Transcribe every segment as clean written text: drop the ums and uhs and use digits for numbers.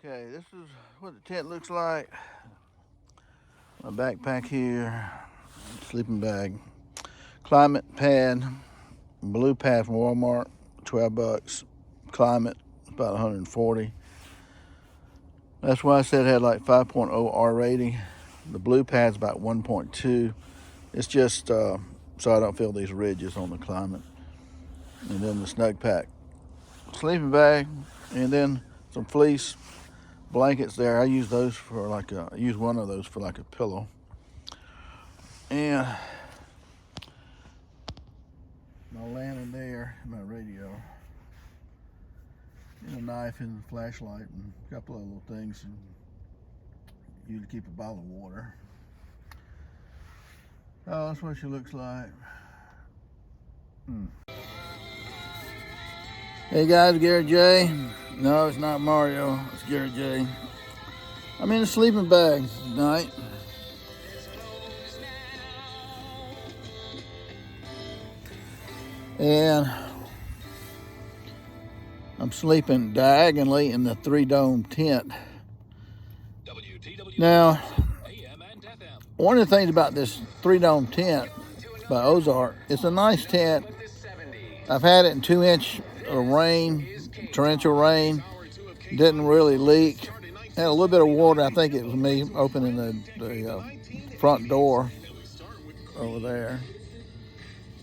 Okay, this is what the tent looks like. My backpack here, sleeping bag, climate pad, blue pad from Walmart, $12. Climate, about 140. That's why I said it had like 5.0 R rating. The blue pad's about 1.2. It's just so I don't feel these ridges on the climate. And then the snug pack, sleeping bag, and then some fleece blankets there. I use those for I use one of those for like a pillow. And my lantern there, my radio, and a knife and a flashlight and a couple of little things and you to keep a bottle of water. Oh, that's what she looks like. Hey guys, Gary J. No, it's not Mario, it's Gary J. I'm in a sleeping bag tonight. And I'm sleeping diagonally in the 3-dome tent. Now, one of the things about this 3-dome tent by Ozark, it's a nice tent. I've had it in 2-inch rain, torrential rain. Didn't really leak. Had a little bit of water. I think it was me opening the front door over there.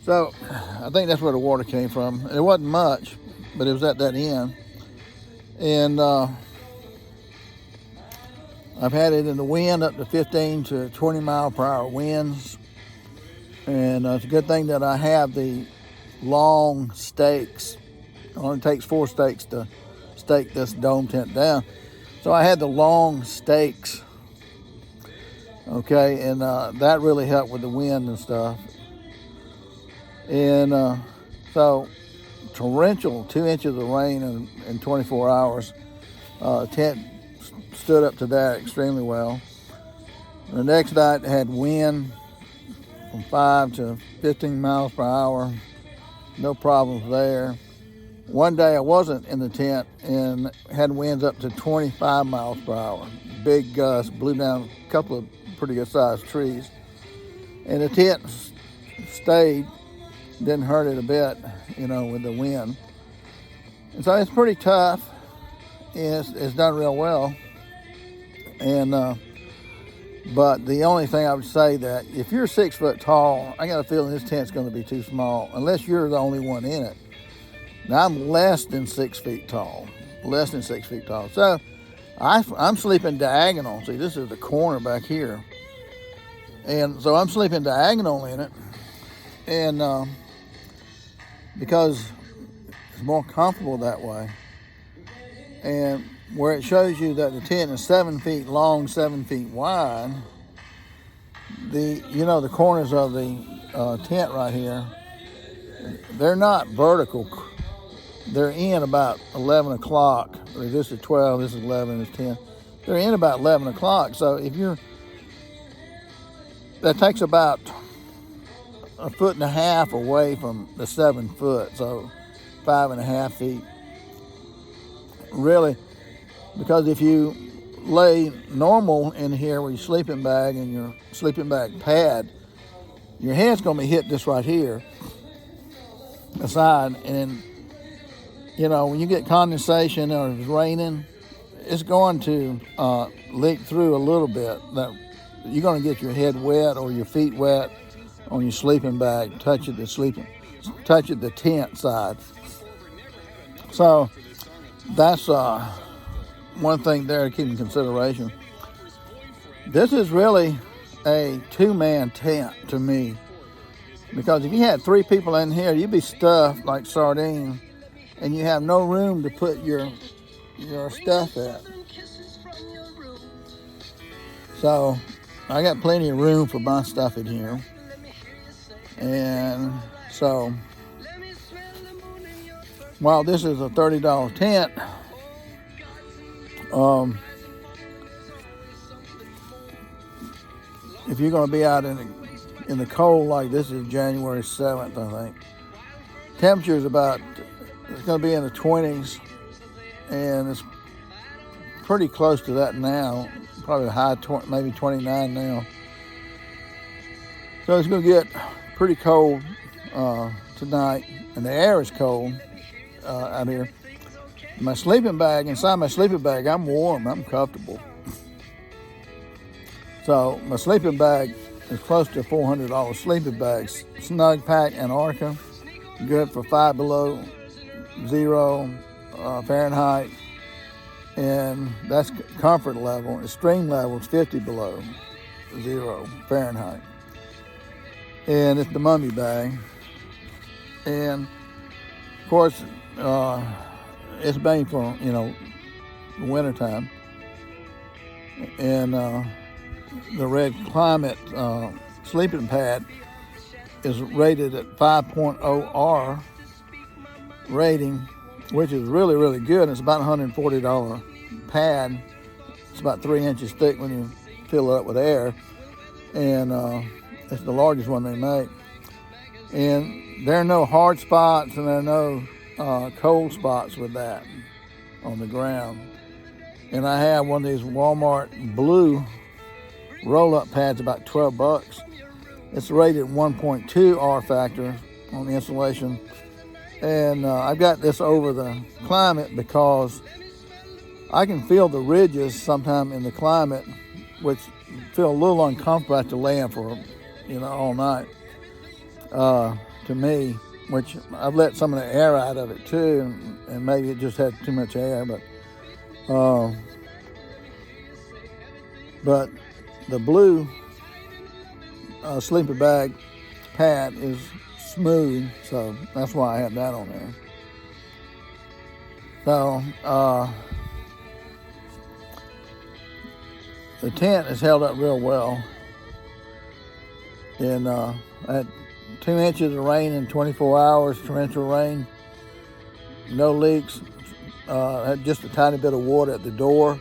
So I think that's where the water came from. It wasn't much, but it was at that end. And I've had it in the wind up to 15 to 20 mile per hour winds. And it's a good thing that I have the long stakes. It only takes 4 stakes to stake this dome tent down. So I had the long stakes. Okay, and that really helped with the wind and stuff. And so torrential, 2 inches of rain in 24 hours. Tent stood up to that extremely well. The next night had wind from 5 to 15 miles per hour. No problems there. One day I wasn't in the tent and had winds up to 25 miles per hour. Big gusts blew down a couple of pretty good sized trees. And the tent stayed, didn't hurt it a bit, with the wind. And so it's pretty tough. It's done real well. And but the only thing I would say that if you're 6 foot tall, I got a feeling this tent's going to be too small unless you're the only one in it. Now I'm less than 6 feet tall, So I'm sleeping diagonal. See, this is the corner back here. And so I'm sleeping diagonal in it. And because it's more comfortable that way. And where it shows you that the tent is 7 feet long, 7 feet wide, the corners of the tent right here, they're not vertical. They're in about 11 o'clock. This is 12, this is 11, this is 10. They're in about 11 o'clock. So that takes about 1.5 feet away from the 7 foot, so 5.5 feet. Really, because if you lay normal in here with your sleeping bag and your sleeping bag pad, your head's going to be hit this right here, the side, and when you get condensation or it's raining, it's going to leak through a little bit. That you're going to get your head wet or your feet wet on your sleeping bag, touching the tent side. So that's one thing there to keep in consideration. This is really a 2-man tent to me, because if you had 3 people in here, you'd be stuffed like sardines, and you have no room to put your stuff at. So I got plenty of room for my stuff in here. And so while this is a $30 tent, if you're going to be out in the cold like this is January 7th, I think, temperature is it's going to be in the 20s, and it's pretty close to that now, probably high, maybe 29 now. So it's going to get pretty cold tonight, and the air is cold out here. My sleeping bag, inside my sleeping bag, I'm warm, I'm comfortable. So my sleeping bag is close to $400 sleeping bags. Snug Pack Antarctica, good for 5 below zero Fahrenheit, and that's comfort level. Extreme level is 50 below zero Fahrenheit, and it's the mummy bag. And of course, it's made for wintertime, and the Red Climate sleeping pad is rated at 5.0R rating, which is really, really good. It's about $140 pad. It's about 3 inches thick when you fill it up with air, and it's the largest one they make. And there are no hard spots, and there are no cold spots with that on the ground. And I have one of these Walmart blue roll-up pads, about $12. It's rated 1.2 R factor on the insulation, and I've got this over the climate because I can feel the ridges sometime in the climate, which feel a little uncomfortable after laying for all night. To me, which I've let some of the air out of it too, and maybe it just had too much air, but the blue sleeping bag pad is smooth, so that's why I have that on there. So the tent has held up real well, and I had 2 inches of rain in 24 hours, torrential rain, no leaks, had just a tiny bit of water at the door.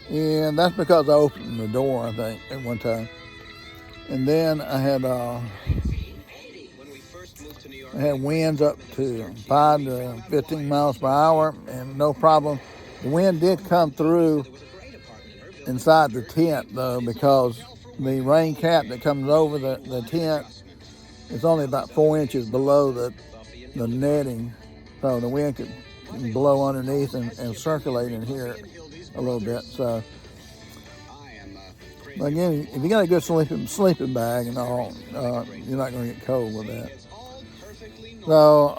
And that's because I opened the door, I think, at one time. And then I had winds up to 5 to 15 miles per hour, and no problem. The wind did come through inside the tent, though, because the rain cap that comes over the tent is only about 4 inches below the netting. So the wind could blow underneath and circulate in here a little bit. So again, if you got a good sleeping bag and all, you're not going to get cold with that. So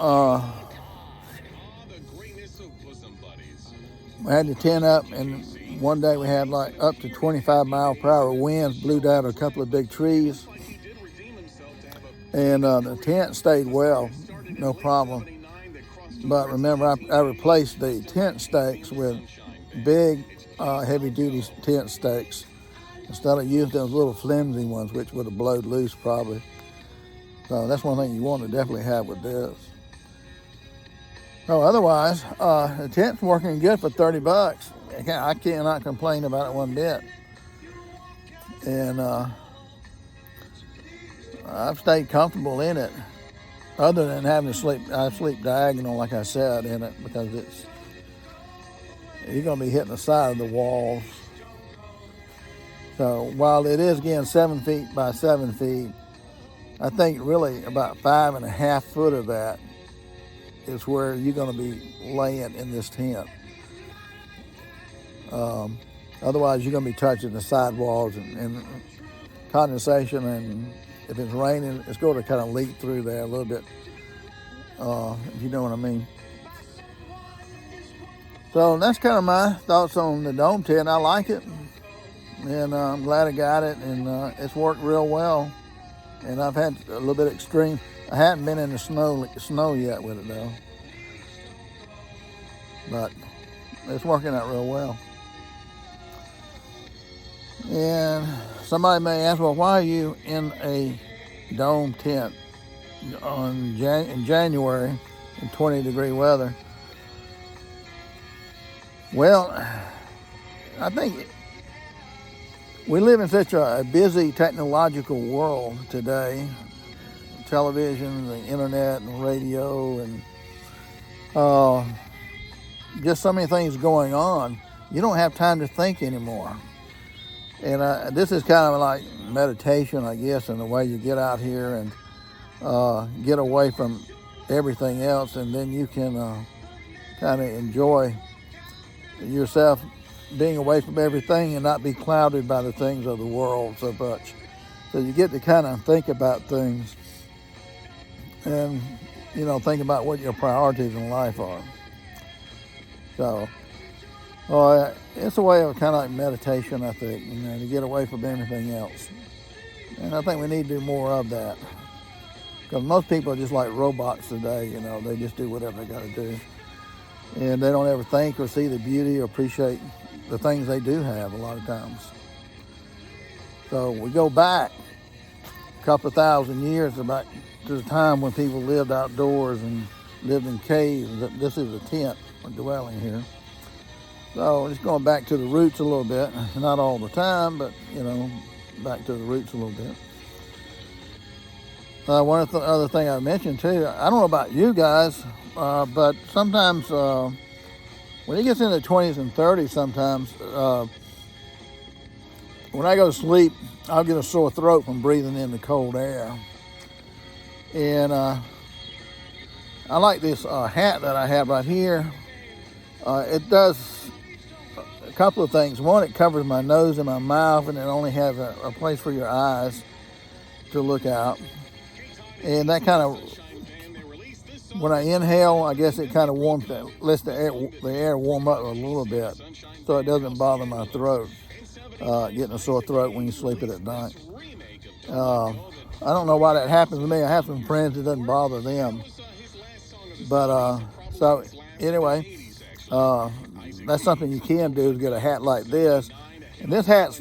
I had the tent up, and one day we had like up to 25 mile per hour winds, blew down a couple of big trees, and the tent stayed well, no problem. But remember, I replaced the tent stakes with big heavy-duty tent stakes instead of using those little flimsy ones, which would have blowed loose probably. So that's one thing you want to definitely have with this. So otherwise, the tent's working good for $30. I cannot complain about it one bit. And I've stayed comfortable in it, other than having to sleep. I sleep diagonal, like I said, in it, because you're going to be hitting the side of the walls. So while it is, again, 7 feet by 7 feet, I think really about 5.5 foot of that is where you're going to be laying in this tent. Otherwise, you're going to be touching the sidewalls and condensation, and if it's raining, it's going to kind of leak through there a little bit, if you know what I mean. So that's kind of my thoughts on the dome tent. I like it, and I'm glad I got it, and it's worked real well. And I've had a little bit of extreme. I haven't been in the snow yet with it though, but it's working out real well. And somebody may ask, well, why are you in a dome tent in January in 20-degree weather? Well, I think we live in such a busy technological world today. Television, the internet, and radio, and just so many things going on, you don't have time to think anymore. And this is kind of like meditation, I guess, in the way you get out here and get away from everything else, and then you can kind of enjoy yourself being away from everything and not be clouded by the things of the world so much. So you get to kind of think about things and, think about what your priorities in life are. So, it's a way of kind of like meditation, I think, to get away from everything else. And I think we need to do more of that. Because most people are just like robots today, they just do whatever they got to do. And they don't ever think or see the beauty or appreciate the things they do have a lot of times. So we go back a couple of thousand years back to the time when people lived outdoors and lived in caves. This is a tent, a dwelling here. So just going back to the roots a little bit, not all the time, but back to the roots a little bit. One of the other thing I mentioned too, I don't know about you guys, but sometimes when it gets into the 20s and 30s, sometimes when I go to sleep, I'll get a sore throat from breathing in the cold air. And I like this hat that I have right here. It does a couple of things. One, it covers my nose and my mouth, and it only has a place for your eyes to look out. And that kind of, when I inhale, I guess it kind of lets the air warm up a little bit, so it doesn't bother my throat, getting a sore throat when you sleep at night. I don't know why that happens to me. I have some friends it doesn't bother them. But so anyway, that's something you can do, is get a hat like this. And this hat's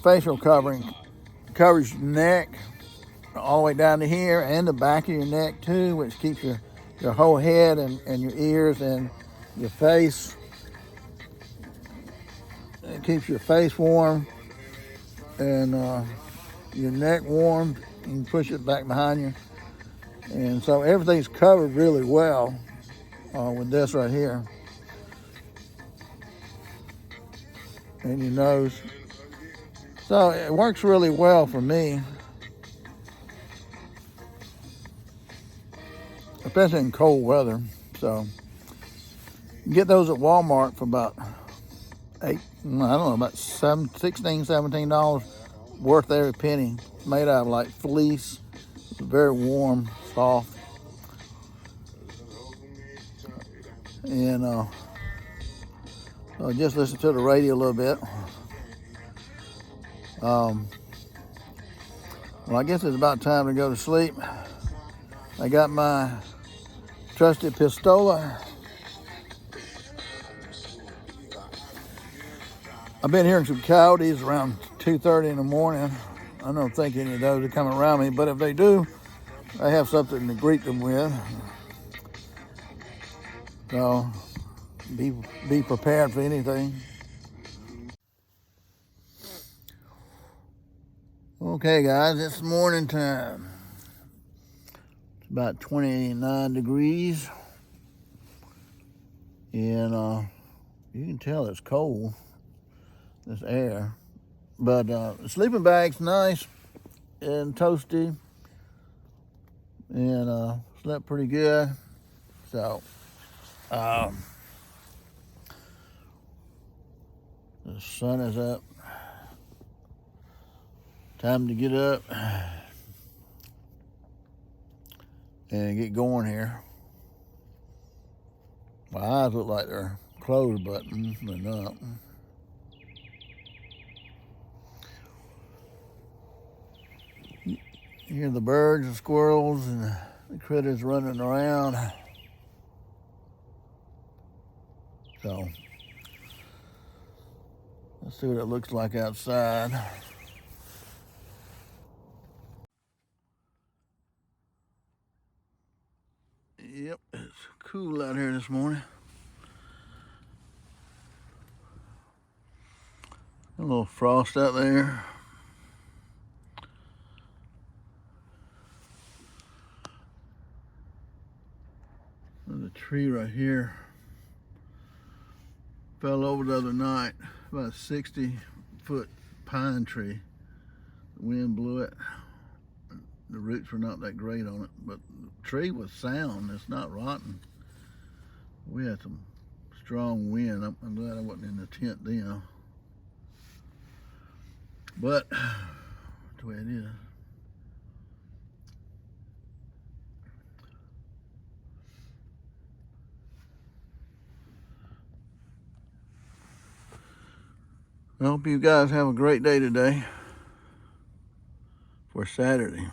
facial covering, covers your neck all the way down to here and the back of your neck too, which keeps your whole head and your ears and your face. It keeps your face warm and your neck warm. You can push it back behind you. And so everything's covered really well with this right here. And your nose. So it works really well for me, especially in cold weather. So you can get those at Walmart for about about $16, $17 worth every penny. It's made out of like fleece. It's very warm, soft. And just listen to the radio a little bit. Well, I guess it's about time to go to sleep. I got my trusty pistola. I've been hearing some coyotes around 2:30 in the morning. I don't think any of those are coming around me, but if they do, I have something to greet them with. So be prepared for anything. Okay, guys, it's morning time. It's about 29 degrees, and you can tell it's cold, this air. But the sleeping bag's nice and toasty, and slept pretty good. So the sun is up. Time to get up and get going here. My eyes look like they're closed buttons, but not. You hear the birds and squirrels and the critters running around. So let's see what it looks like outside. Yep, it's cool out here this morning. A little frost out there. There's a tree right here. Fell over the other night, about a 60-foot pine tree. The wind blew it. The roots were not that great on it, but the tree was sound. It's not rotten. We had some strong wind. I'm glad I wasn't in the tent then. But that's the way it is. I hope you guys have a great day today for Saturday.